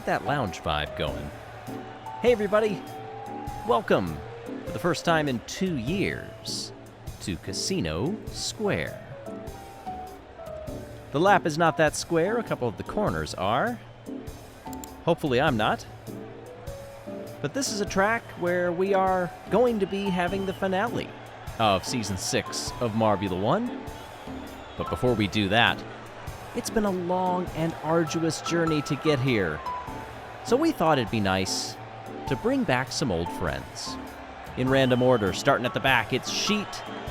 get that lounge vibe going. Hey everybody, welcome for the first time in 2 years to Casino Square. The lap is not that square, a couple of the corners are. Hopefully I'm not. But this is a track where we are going to be having the finale of Season 6 of Marbula One. But before we do that, it's been a long and arduous journey to get here. So we thought it'd be nice to bring back some old friends. In random order, starting at the back, it's Sheet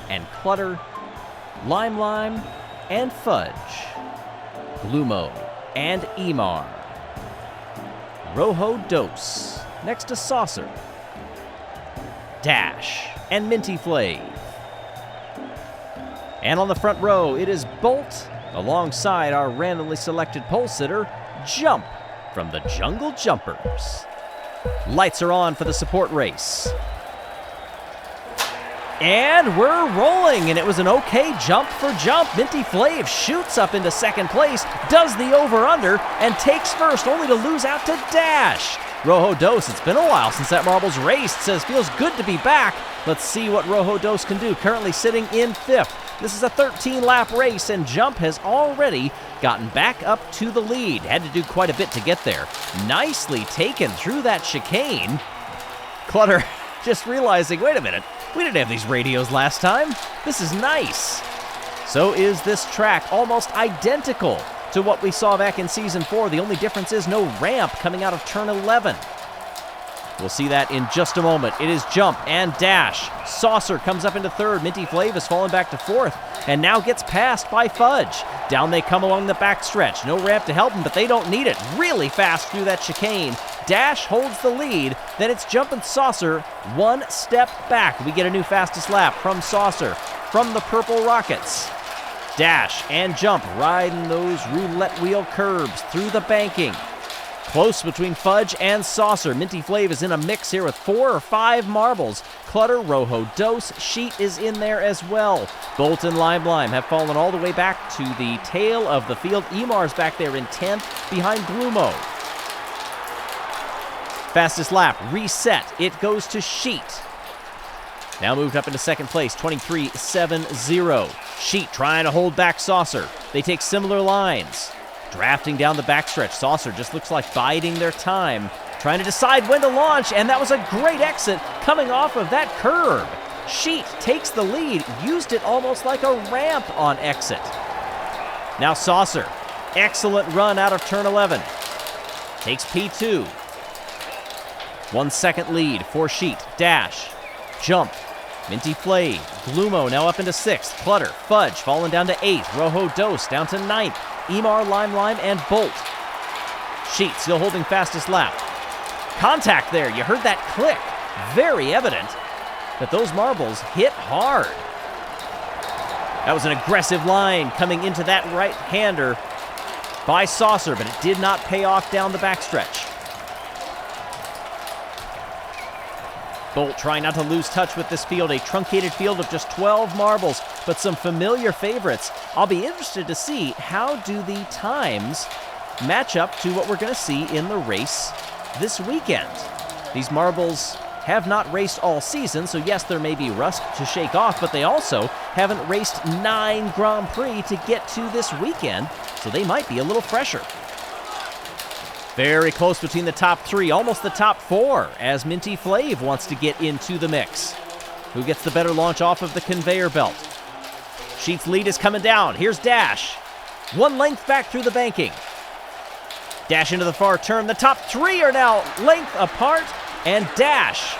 and Clutter, Lime, and Fudge, Glumo and Emar, Rojo Dos next to Saucer, Dash and Minty Flave. And on the front row, it is Bolt alongside our randomly selected pole sitter, Jump from the Jungle Jumpers. Lights are on for the support race. And we're rolling, and it was an okay jump for Jump. Minty Flave shoots up into second place, does the over-under, and takes first, only to lose out to Dash. Rojo Dos, it's been a while since that Marbles raced, says feels good to be back. Let's see what Rojo Dos can do, currently sitting in fifth. This is a 13-lap race, and Jump has already gotten back up to the lead. Had to do quite a bit to get there. Nicely taken through that chicane. Clutter just realizing, wait a minute, we didn't have these radios last time. This is nice. So is this track, almost identical to what we saw back in Season 4. The only difference is no ramp coming out of turn 11. We'll see that in just a moment. It is Jump and Dash. Saucer comes up into third. Minty Flave has fallen back to fourth and now gets passed by Fudge. Down they come along the backstretch. No ramp to help them, but they don't need it. Really fast through that chicane. Dash holds the lead. Then it's Jump and Saucer one step back. We get a new fastest lap from Saucer from the Purple Rockets. Dash and Jump riding those roulette wheel curbs through the banking. Close between Fudge and Saucer. Minty Flave is in a mix here with 4 or 5 marbles. Clutter, Rojo Dos, Sheet is in there as well. Bolt and Lime have fallen all the way back to the tail of the field. Emar's back there in 10th behind Glumo. Fastest lap reset. It goes to Sheet. Now moved up into second place, 23.70. Sheet trying to hold back Saucer. They take similar lines. Drafting down the backstretch. Saucer just looks like biding their time, trying to decide when to launch, and that was a great exit coming off of that curb. Sheet takes the lead, used it almost like a ramp on exit. Now Saucer, excellent run out of turn 11. Takes P2. 1 second lead for Sheet. Dash, Jump, Minty Flave, Glumo now up into 6th. Clutter, Fudge falling down to 8th. Rojo Dos down to 9th. Emar, Lime, and Bolt. Sheet still holding fastest lap. Contact there, you heard that click. Very evident that those marbles hit hard. That was an aggressive line coming into that right-hander by Saucer, but it did not pay off down the backstretch. Bolt trying not to lose touch with this field, a truncated field of just 12 marbles, but some familiar favorites. I'll be interested to see how do the times match up to what we're going to see in the race this weekend. These marbles have not raced all season, so yes, there may be rust to shake off, but they also haven't raced 9 Grand Prix to get to this weekend, so they might be a little fresher. Very close between the top 3, almost the top 4, as Minty Flave wants to get into the mix. Who gets the better launch off of the conveyor belt? Sheet's lead is coming down. Here's Dash. 1 length back through the banking. Dash into the far turn. The top 3 are now length apart, and Dash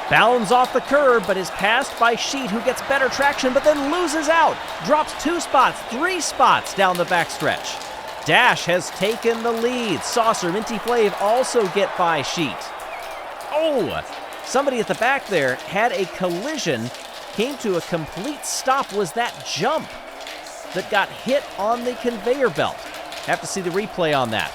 bounds off the curb, but is passed by Sheet, who gets better traction, but then loses out. Drops 2 spots, 3 spots down the backstretch. Dash has taken the lead. Saucer, Minty Flave also get by Sheet. Oh, somebody at the back there had a collision, came to a complete stop. Was that Jump that got hit on the conveyor belt? Have to see the replay on that.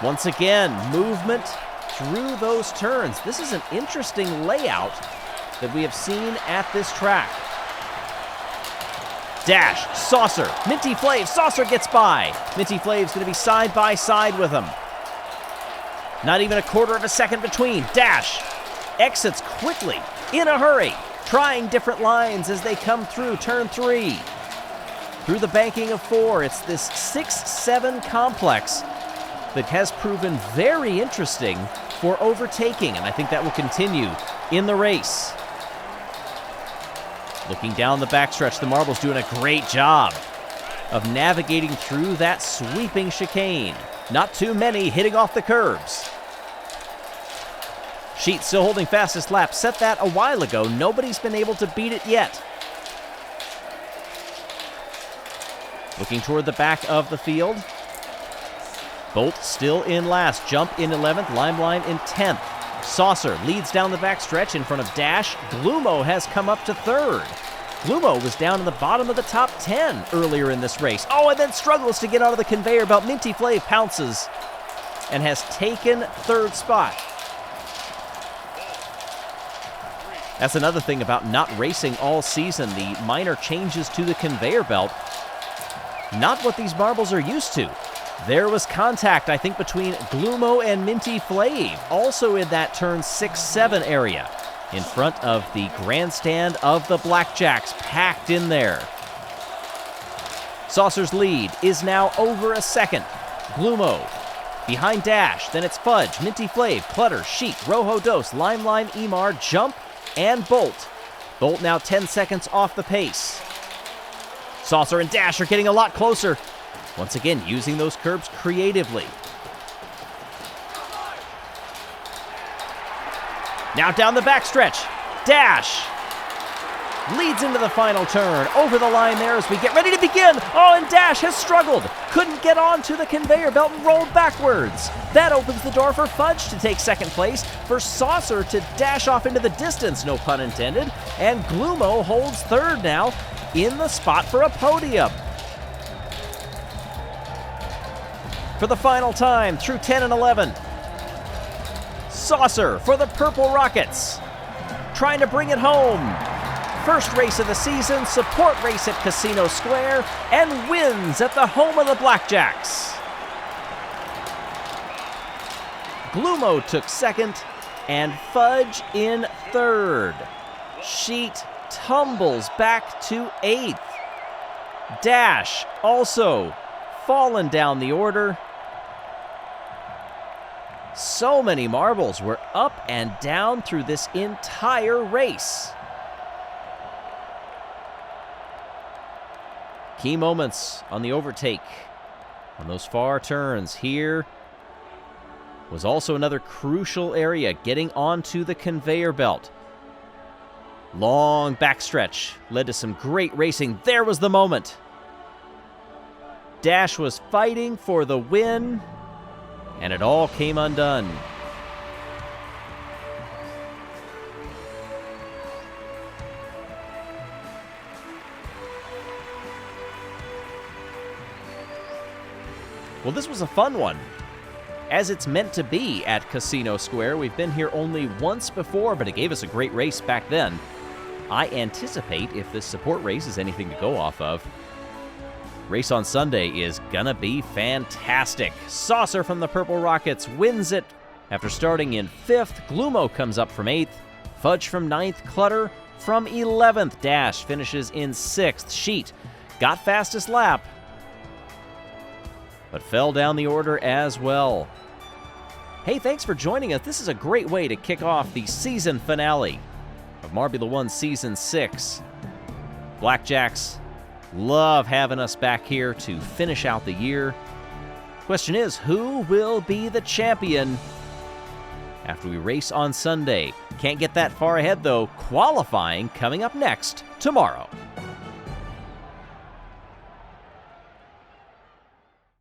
Once again, movement through those turns. This is an interesting layout that we have seen at this track. Dash, Saucer, Minty Flav, Saucer gets by. Minty Flav's gonna be side by side with him. Not even a quarter of a second between. Dash exits quickly, in a hurry, trying different lines as they come through turn 3. Through the banking of 4, it's this 6-7 complex that has proven very interesting for overtaking, and I think that will continue in the race. Looking down the backstretch, the Marble's doing a great job of navigating through that sweeping chicane. Not too many hitting off the curbs. Sheet still holding fastest lap. Set that a while ago. Nobody's been able to beat it yet. Looking toward the back of the field. Bolt still in last. Jump in 11th. Limeline in 10th. Saucer leads down the backstretch in front of Dash. Glumo has come up to 3rd. Glumo was down in the bottom of the top 10 earlier in this race. Oh, and then struggles to get out of the conveyor belt. Minty Flav pounces and has taken 3rd spot. That's another thing about not racing all season. The minor changes to the conveyor belt. Not what these marbles are used to. There was contact, I think, between Glumo and Minty Flav, also in that turn 6-7 area, in front of the grandstand of the Blackjacks, packed in there. Saucer's lead is now over a second. Glumo behind Dash, then it's Fudge, Minty Flav, Clutter, Sheet, Rojo Dos, Limeline, Emar, Jump, and Bolt. Bolt now 10 seconds off the pace. Saucer and Dash are getting a lot closer. Once again, using those curbs creatively. Now down the backstretch. Dash leads into the final turn. Over the line there as we get ready to begin. Oh, and Dash has struggled. Couldn't get onto the conveyor belt and rolled backwards. That opens the door for Fudge to take 2nd place, for Saucer to dash off into the distance, no pun intended. And Glumo holds 3rd now in the spot for a podium. For the final time through 10 and 11. Saucer for the Purple Rockets, trying to bring it home. First race of the season, support race at Casino Square, and wins at the home of the Blackjacks. Glumo took 2nd, and Fudge in 3rd. Sheet tumbles back to 8th. Dash also fallen down the order. So many marbles were up and down through this entire race. Key moments on the overtake. On those far turns here was also another crucial area, getting onto the conveyor belt. Long backstretch led to some great racing. There was the moment. Dash was fighting for the win, and it all came undone. Well, this was a fun one, as it's meant to be at Casino Square. We've been here only once before, but it gave us a great race back then. I anticipate, if this support race is anything to go off of, race on Sunday is gonna be fantastic. Saucer from the Purple Rockets wins it after starting in 5th. Glumo comes up from 8th. Fudge from 9th. Clutter from 11th. Dash finishes in 6th. Sheet got fastest lap, but fell down the order as well. Hey, thanks for joining us. This is a great way to kick off the season finale of Marbula One Season 6. Blackjacks love having us back here to finish out the year. Question is, who will be the champion after we race on Sunday? Can't get that far ahead, though. Qualifying coming up next tomorrow.